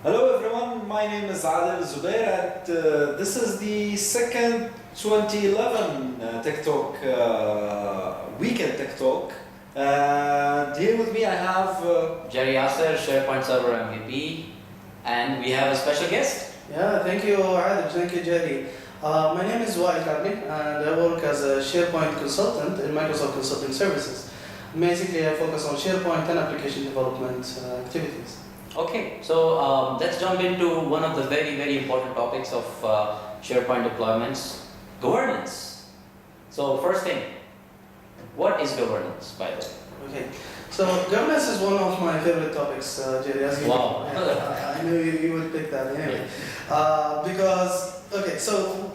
Hello everyone, my name is Adel Zubeir and this is the second 2011 TekTalk weekend TekTalk. And here with me I have Yasir, SharePoint Server MVP, and we have a special guest. Yeah, thank you, Adel. Thank you, Jerry. My name is Wael Kabli, and I work as a SharePoint consultant in Microsoft Consulting Services. Basically, I focus on SharePoint and application development activities. Okay, so let's jump into one of the very important topics of SharePoint deployments, governance. So first thing, what is governance, by the way? Okay, so governance is one of my favorite topics, Jerry, as you Wow. know. Yeah, I knew you would pick that anyway. Because, okay, so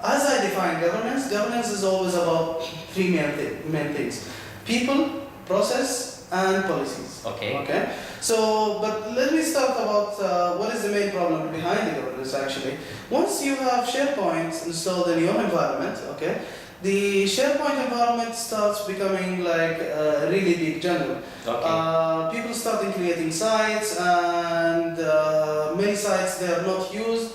as I define governance, governance is always about three main things: people, process, and policies. Okay. So, but let me start about what is the main problem behind the governance actually. Once you have SharePoint installed in your environment, okay, the SharePoint environment starts becoming like a really big jungle. Okay. People started creating sites, and many sites they are not used.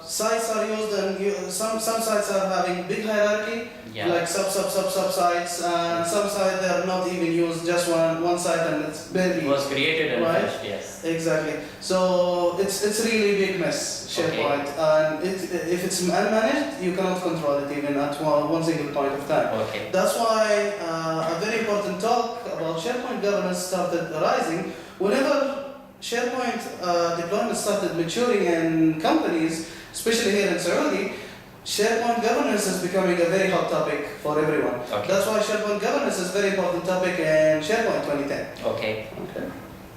Sites are used, and some sites are having big hierarchy, like sub sites, and some sites they are not even used, just one site, and it's barely. It was created and right? finished, yes. Exactly. So it's really big mess, SharePoint, and if it's unmanaged, you cannot control it even at one single point of time. Okay. That's why a very important talk about SharePoint governance started arising whenever SharePoint deployment started maturing in companies, especially here in Saudi. SharePoint governance is becoming a very hot topic for everyone. Okay. That's why SharePoint governance is a very important topic in SharePoint 2010. Okay.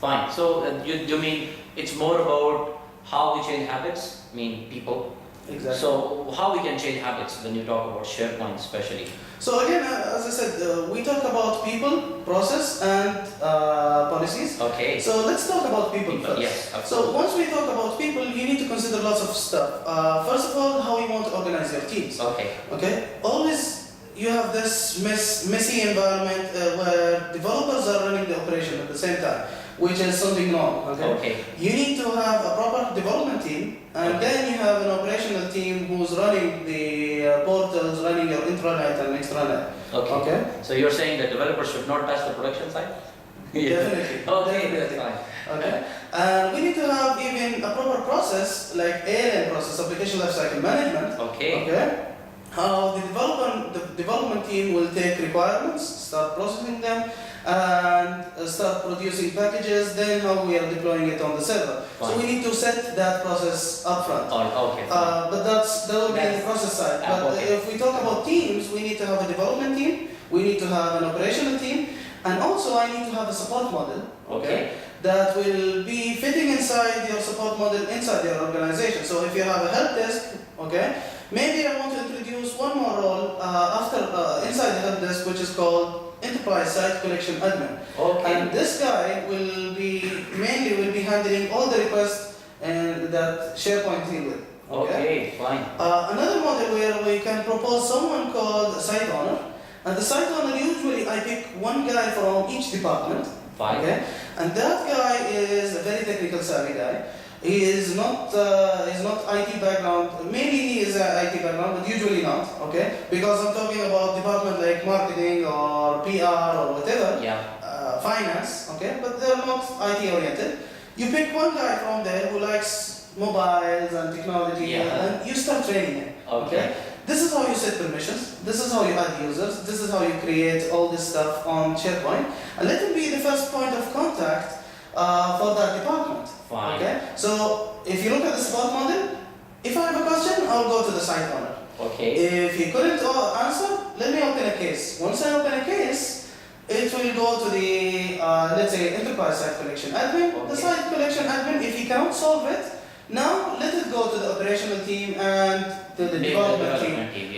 Fine. So you mean it's more about how we change habits? I mean people. Exactly. So how we can change habits when you talk about SharePoint especially? So again, as I said, we talk about people, process, and policies. Okay. So let's talk about people first. Yes, absolutely. So once we talk about people, you need to consider lots of stuff. First of all, how you want to organize your teams. Okay. Always you have this messy environment where developers are running the operation at the same time, which is something wrong. Okay. You need to have a proper development team, and then you have an operational team who's running the portals, running your intranet and extranet. Okay. So you're saying that developers should not touch the production side? Definitely. Okay, that's fine. Okay. And we need to have even a proper process like ALM process, application lifecycle management. Okay. How the development team will take requirements, start processing them, and start producing packages, then how we are deploying it on the server. Fine. So we need to set that process up front. Okay. But that will be in the process side. But if we talk about teams, we need to have a development team, we need to have an operational team, and also I need to have a support model. That will be fitting inside your support model inside your organization. So if you have a help desk, maybe I want to introduce one more role inside the help desk, which is called Enterprise Site Collection Admin. And this guy will be handling all the requests that SharePoint deal with. Fine. Another model where we can propose someone called site owner, and the site owner usually I pick one guy from each department. Fine. And that guy is a very technical savvy guy. He is not IT background. Maybe he is an IT background, but usually not. Because I'm talking about department like marketing or PR or whatever. Finance. But they're not IT oriented. You pick one guy from there who likes mobiles and technology, and you start training him. This is how you set permissions, this is how you add users, this is how you create all this stuff on SharePoint, and let him be the first point of contact for that department. So if you look at the support model, if I have a question, I'll go to the site owner. If he couldn't answer, let me open a case. Once I open a case, it will go to the, let's say, Enterprise Site Collection Admin. The Site Collection Admin, if he cannot solve it, now let it go to the operational team and to the development team.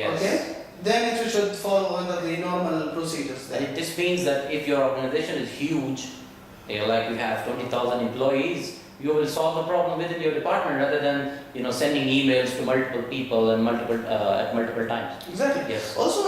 Then it should follow under the normal procedures. And this means that if your organization is huge, like you have 20,000 employees, you will solve the problem within your department rather than sending emails to multiple people and at multiple times. Exactly. Yes. Also,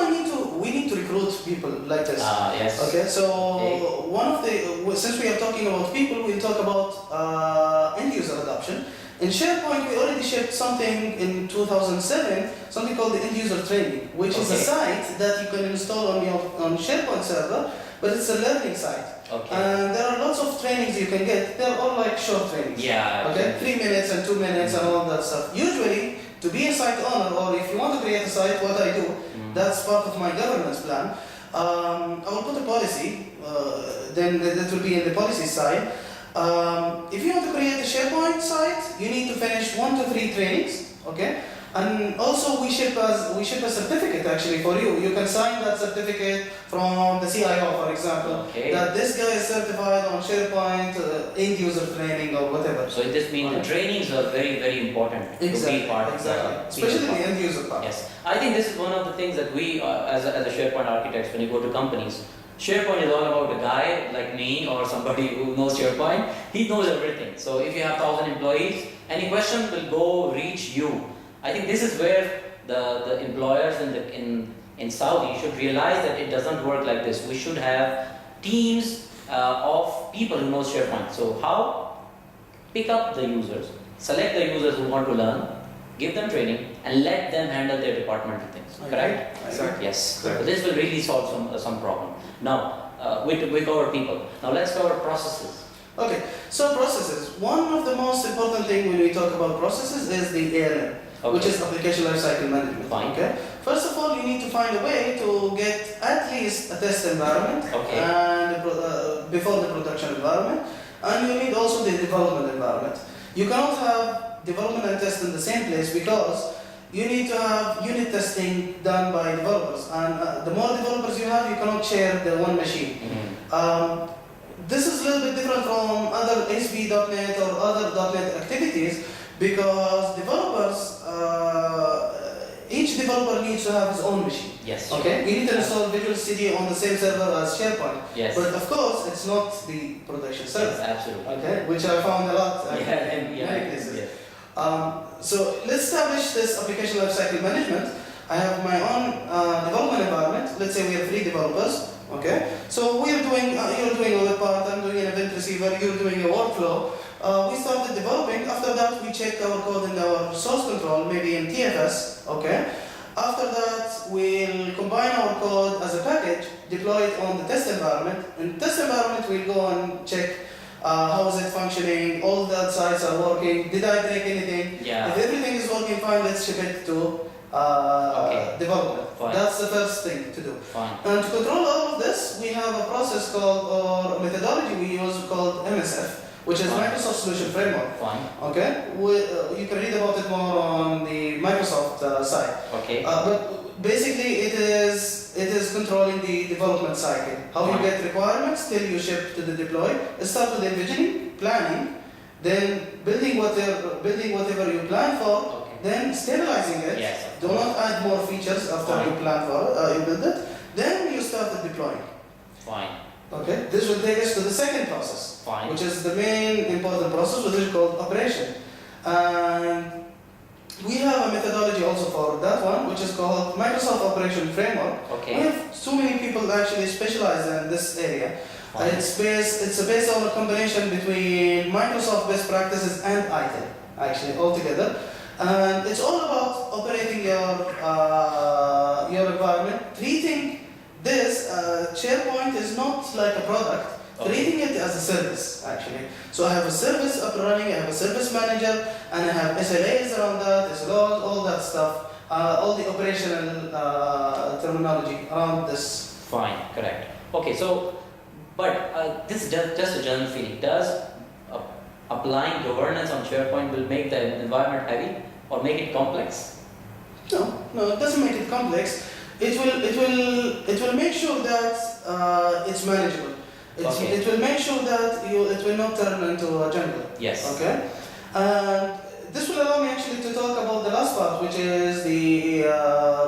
we need to recruit people like this. Yes. So one of the since we are talking about people, we'll talk about end user production. In SharePoint, we already shipped something in 2007, something called the end user training, which is a site that you can install on your SharePoint server, but it's a learning site. Okay. And there are lots of trainings you can get. They're all like short trainings. Yeah. Okay, 3 minutes and 2 minutes and all that stuff. Usually, to be a site owner, or if you want to create a site, what I do, that's part of my governance plan. I will put a policy, then that will be in the policy side. If you want to create a SharePoint site, you need to finish 1 to 3 trainings, okay? And also we ship a certificate actually for you. You can sign that certificate from the CIO, for example, that this guy is certified on SharePoint, end user training or whatever. So this means the trainings are very, very important to be part of the especially the end user part. Yes, I think this is one of the things that we, as a SharePoint architects, when you go to companies, SharePoint is all about a guy like me or somebody who knows SharePoint. He knows everything. So if you have 1,000 employees, any question will go reach you. I think this is where the employers in Saudi should realize that it doesn't work like this. We should have teams of people who know SharePoint. So how? Pick up the users, select the users who want to learn, give them training, and let them handle their departmental things. Correct? Exactly. Yes. Correct. So this will really solve some problem. Now, we covered people. Now let's cover processes. Okay, so processes. One of the most important things when we talk about processes is the ALM. Which is application lifecycle management. Fine. Okay. First of all, you need to find a way to get at least a test environment and before the production environment, and you need also the development environment. You cannot have development and test in the same place because you need to have unit testing done by developers, and the more developers you have, you cannot share the one machine. This is a little bit different from other ASP.NET or other .NET activities. Because developers, each developer needs to have his own machine. Yes. Okay. You need to install Visual Studio on the same server as SharePoint. Yes. But of course, it's not the production server. Yes, absolutely. Okay. Which I found a lot in many places. Yeah. So let's establish this application lifecycle management. I have my own development environment. Let's say we have 3 developers. Okay. So we're doing, you're doing a web part, I'm doing an event receiver, you're doing a workflow. We started developing. After that, we checked our code in our source control, maybe in TFS. Okay. After that, we'll combine our code as a package, deploy it on the test environment. In test environment, we'll go and check how is it functioning, all the sites are working, did I break anything? Yeah. If everything is working fine, let's ship it to development. Fine. That's the first thing to do. Fine. And to control all of this, we have a process called, or a methodology we use called MSF, which is Microsoft Solution Framework. Fine. Okay, you can read about it more on the Microsoft site. Okay. But basically, it is controlling the development cycle. How you get requirements till you ship to the deploy. It starts with envisioning, planning, then building whatever you plan for. Then stabilizing it. Yes. Do not add more features after you plan for it, you build it. Then you start the deploying. Fine. Okay. This will take us to the second process, Fine. which is the main important process, which is called operation. And we have a methodology also for that one, which is called Microsoft Operation Framework. Okay. We have so many people actually specialize in this area. It's based on a combination between Microsoft best practices and ITIL, actually altogether. And it's all about operating your environment, treating this SharePoint is not like a product, treating it as a service actually. So I have a service up and running, I have a service manager, and I have SLAs around that, SLOs, all that stuff, all the operational terminology around this. Fine, correct. Okay, so, but this is just a general feeling. Does applying governance on SharePoint will make the environment heavy or make it complex? No, it doesn't make it complex. It will make sure that it's manageable. It will make sure that it will not turn into a jungle. Yes. Okay. And this will allow me actually to talk about the last part, which is the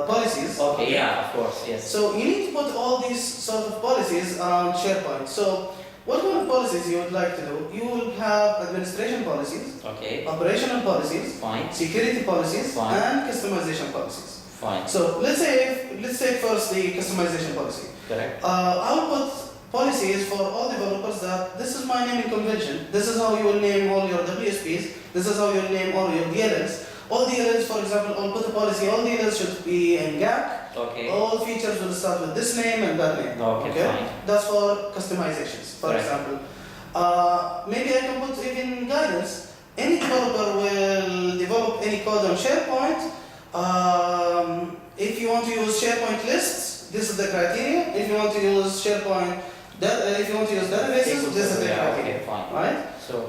policies. Okay. Yeah. Of course. Yes. So you need to put all these sort of policies around SharePoint. So what kind of policies you would like to do? You will have administration policies, okay, operational policies, fine, security policies, fine, and customization policies. Fine. So let's take first the customization policy. Correct. I will put policies for all developers that this is my naming convention. This is how you will name all your WSPs. This is how you will name all your DLLs. All DLLs, for example, I'll put a policy. All DLLs should be in GAC. Okay. All features will start with this name and that name. Okay, fine. That's for customizations, for Right. example. Maybe I can put even guidance. Any developer will develop any code on SharePoint. If you want to use SharePoint lists, this is the criteria. If you want to use SharePoint, if you want to use databases, this is the criteria. Okay, fine. Right? Sure.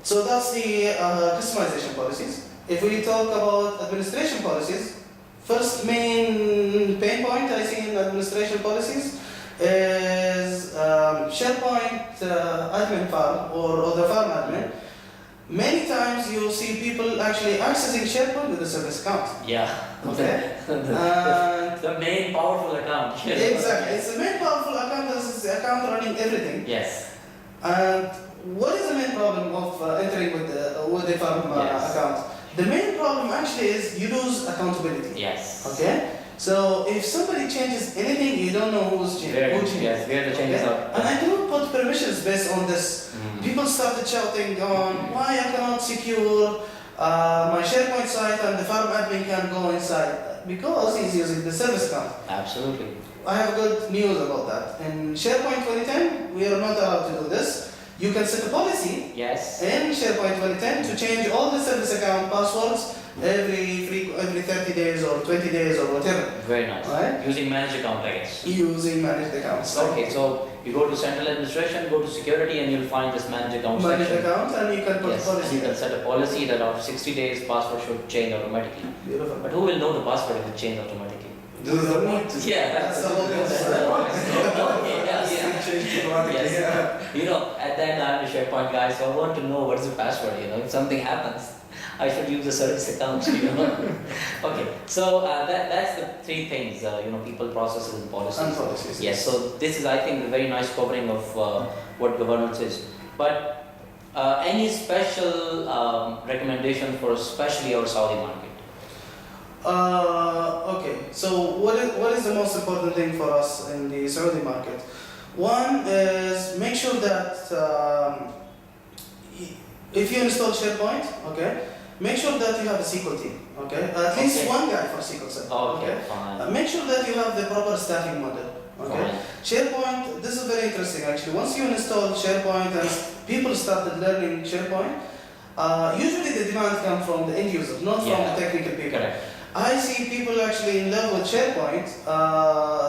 So that's the customization policies. If we talk about administration policies, first main pain point I see in administration policies is SharePoint admin farm or the farm admin. Many times you see people actually accessing SharePoint with a service account. Yeah. Okay. The main powerful account. Exactly. It's the main powerful account. This is the account running everything. Yes. And what is the main problem of entering with the farm Yes. account? The main problem actually is you lose accountability. Yes. Okay? So if somebody changes anything, you don't know who changed. Yes, where the changes are. And I cannot put permissions based on this. Mm. People started shouting on why I cannot secure my SharePoint site and the farm admin can go inside because he's using the service account. Absolutely. I have good news about that. In SharePoint 2010, we are not allowed to do this. You can set a policy Yes. in SharePoint 2010 to change all the service account passwords every 30 days or 20 days or whatever. Very nice. Right? Using managed account, I guess. Using managed accounts. Okay, so you go to central administration, go to security, and you'll find this managed account Managed section. account and you can put Yes, policy. you can set a policy that after 60 days, password should change automatically. Beautiful. But who will know the password if it changes automatically? This is the point. Yeah, That's the whole that's concept. the point. Yeah. Change automatically. Yes. You know, at that time, I'm a SharePoint guy, so I want to know what's the password. You know, if something happens, I should use the service account. You know. Okay, so that's the three things. You know, people, processes, and policies. And policies. Yes. So this is, I think, a very nice covering of what governance is. But any special recommendation for especially our Saudi market? Okay, so what is the most important thing for us in the Saudi market? One is make sure that if you install SharePoint, okay, make sure that you have a SQL team, okay, at least Okay. one guy for SQL Server. Okay, fine. Make sure that you have the proper staffing model. Okay. Fine. SharePoint. This is very interesting actually. Once you install SharePoint and people started learning SharePoint, usually the demand comes from the end user, not from Yeah. the technical people. Correct. I see people actually in love with SharePoint,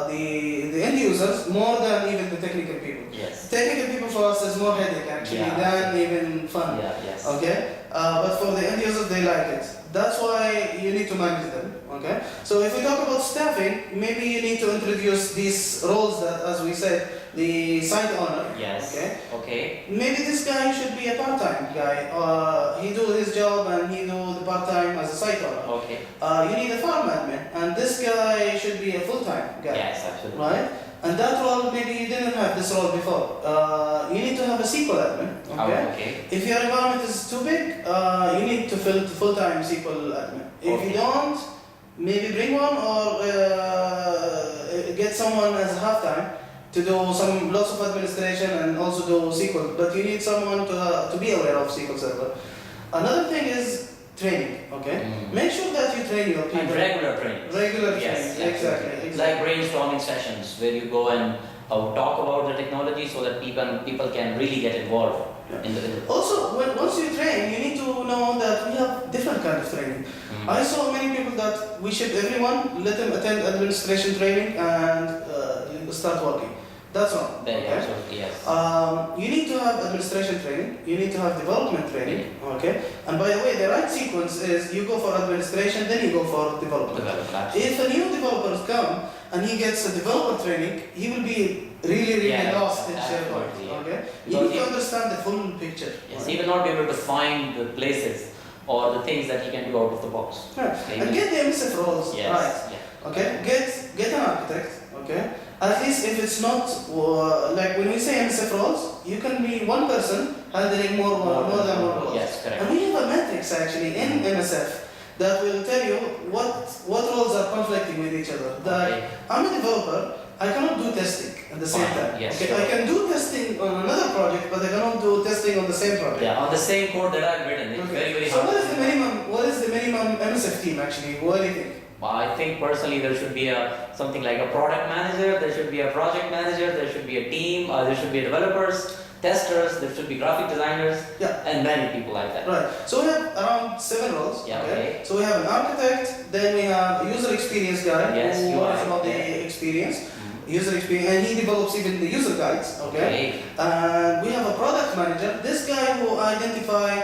the end users, more than even the technical people. Yes. Technical people for us is more headache actually Yeah. than even fun. Yeah. Yes. Okay, but for the end users, they like it. That's why you need to manage them. Okay, so if we talk about staffing, maybe you need to introduce these roles that, as we said, the site owner. Yes. Okay. Okay. Maybe this guy should be a part-time guy. He do his job and he do the part-time as a site owner. Okay. You need a farm admin, and this guy should be a full-time guy. Yes, absolutely. Right? And that role, maybe you didn't have this role before. You need to have a SQL admin. Okay? Oh, okay. If your environment is too big, you need to fill full-time SQL admin. If Okay. you don't, maybe bring one or get someone as a half-time to do some lots of administration and also do SQL. But you need someone to be aware of SQL Server. Another thing is training. Okay, make sure that you train your people. And regular training. Regular Yes, training. Exactly. Like brainstorming sessions where you go and talk about the technology so that people can really get involved in the. Also, once you train, you need to know that we have different kind of training. I saw many people that we ship everyone, let them attend administration training and start working. That's all. Yeah, Okay? absolutely, yes. You need to have administration training, you need to have development training, okay? And by the way, the right sequence is you go for administration, then you go for development. If a new developer come and he gets a developer training, he will be really Yeah, lost in that's SharePoint, right, yeah. okay? You Because need to he- understand the full picture. Yes, right? he will not be able to find the places or the things that he can do out of the box. Right. And get the MSF roles Yes. right. Yeah. Okay, get an architect. Okay, at least if it's not like when we say MSF roles, you can be one person handling more than one role. Yes, correct. And we have a matrix actually in MSF that will tell you what roles are conflicting with each other. That Okay. I'm a developer, I cannot do testing. at the same time. Yes, Okay, sure. I can do testing on another project, but I cannot do testing on the same project. Yeah, on the same code that I've written. It's Okay. very, very So hard. what is the minimum MSF team actually? What do you think? I think personally there should be something like a product manager, there should be a project manager, there should be a team, there should be developers, testers, there should be graphic designers, Yeah. and many people like that. Right. So we have around 7 roles. Yeah, okay. So we have an architect, then we have a user experience guy Yes, who UI, worries about yeah. the experience. Mhm. User experience, and he develops even the user guides. Okay. And we have a product manager. This guy will identify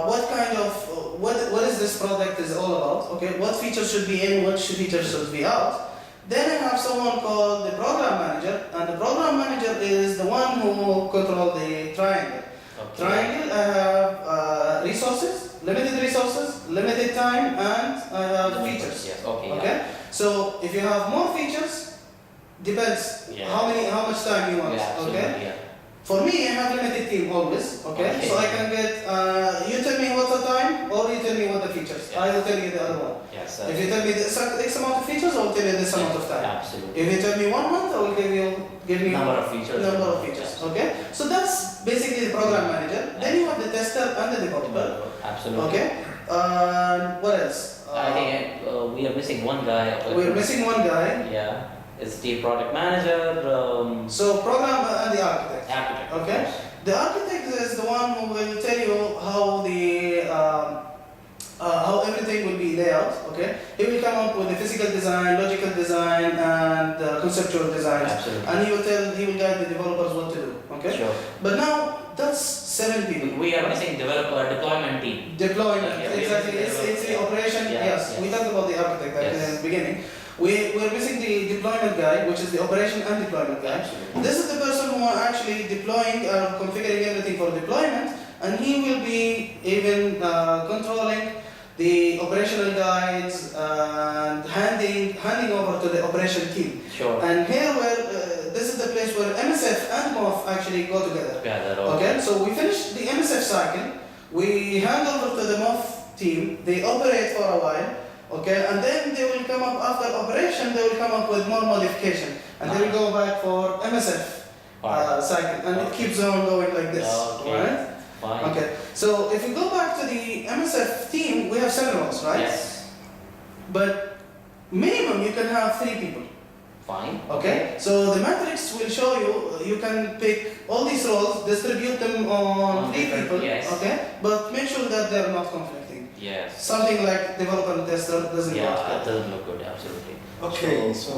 what kind of what is this product is all about. Okay. What features should be in, what features should be out. Then I have someone called the program manager, and the program manager is the one who will control the triangle. Okay. Triangle, I have limited resources, limited time, and I have features. Yes, okay. Okay. So if you have more features, depends Yeah. how much time you want. Yeah, absolutely, Okay. yeah. For me, I have limited team always. Okay. Okay. So I can get you tell me what the time, or you tell me what the features. Yeah. I will tell you the other one. Yes, If you tell me this X amount of features, I will tell you this amount of time. absolutely. If you tell me 1 month, I will give me Number of features. number of features. Okay. So that's basically the program manager. Then you have the tester and the developer. Absolutely. Okay. What else? I think we are missing one guy. We're missing one guy. Yeah, it's the product manager. So program and the architect. Architect. Okay. The architect is the one who will tell you how everything will be laid out. Okay. He will come up with the physical design, logical design, and conceptual design. Absolutely. And he will guide the developers what to do. Okay. Sure. But now that's 7 people. We are missing deployment team. Deployment, Yeah, exactly. It's the operation. Yeah, Yes, yeah. we talked about the architect at Yes. the beginning. We're missing the deployment guy, which is the operation and deployment guy. Absolutely. This is the person who are actually deploying, configuring everything for deployment, and he will be even controlling the operational guides and handing over to the operation team. Sure. And here, this is the place where MSF and MOF actually go together. Together. Okay, so we finish the MSF cycle, we hand over to the MOF team, they operate for a while, okay, and then they will come up after operation, they will come up with more modification, and they will go back for MSF cycle, and it keeps on going like this, Okay. right? Fine. Okay, so if you go back to the MSF team, we have 7 roles, right? Yes. But minimum you can have 3 people. Fine. Okay, so the matrix will show you can pick all these roles, distribute them on 3 different- people, yes. okay, but make sure that they're not conflicting. Yes. Something like developer and tester doesn't Yeah, work. it doesn't look good. Absolutely. Okay, so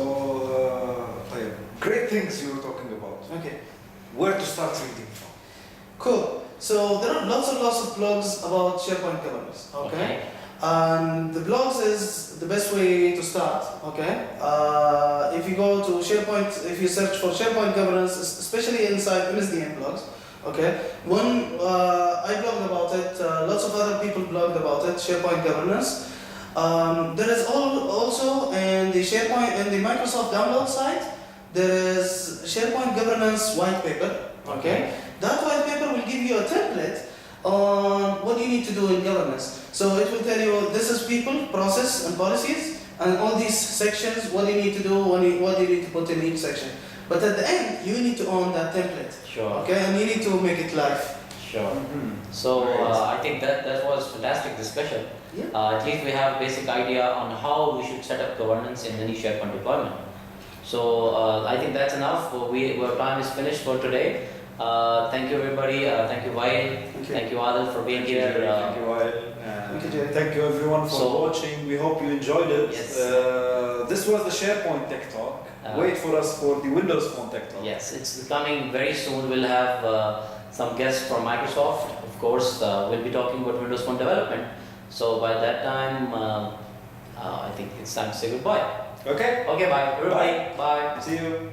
great things you were talking about. Okay, Where to start reading from? cool. So there are lots of blogs about SharePoint governance, okay? And the blogs is the best way to start, okay? If you go to SharePoint, if you search for SharePoint governance, especially inside MSDN blogs, okay? I blogged about it, lots of other people blogged about it, SharePoint governance. There is also in the SharePoint, in the Microsoft download site, there is SharePoint governance white paper, okay? That white paper will give you a template on what you need to do in governance. So it will tell you this is people, process, and policies, and all these sections, what you need to do, what you need to put in each section. But at the end, you need to own that template, Sure. okay? And you need to make it live. Sure. Mm-hmm. So Right. I think that was fantastic discussion. Yeah. At least we have basic idea on how we should set up governance in any SharePoint deployment. So I think that's enough. Our time is finished for today. Thank you everybody. Thank you Wael. Thank you Adel for being here. Thank you, Wael. Thank you, Jerry. Thank you everyone for So- watching. We hope you enjoyed it. Yes. This was the SharePoint Tech Talk. Wait for us for the Windows Phone Tech Talk. Yes, it's coming very soon. We'll have some guests from Microsoft. Of course, we'll be talking about Windows Phone development. So by that time, I think it's time to say goodbye. Okay. Okay, bye everybody. Bye. See you.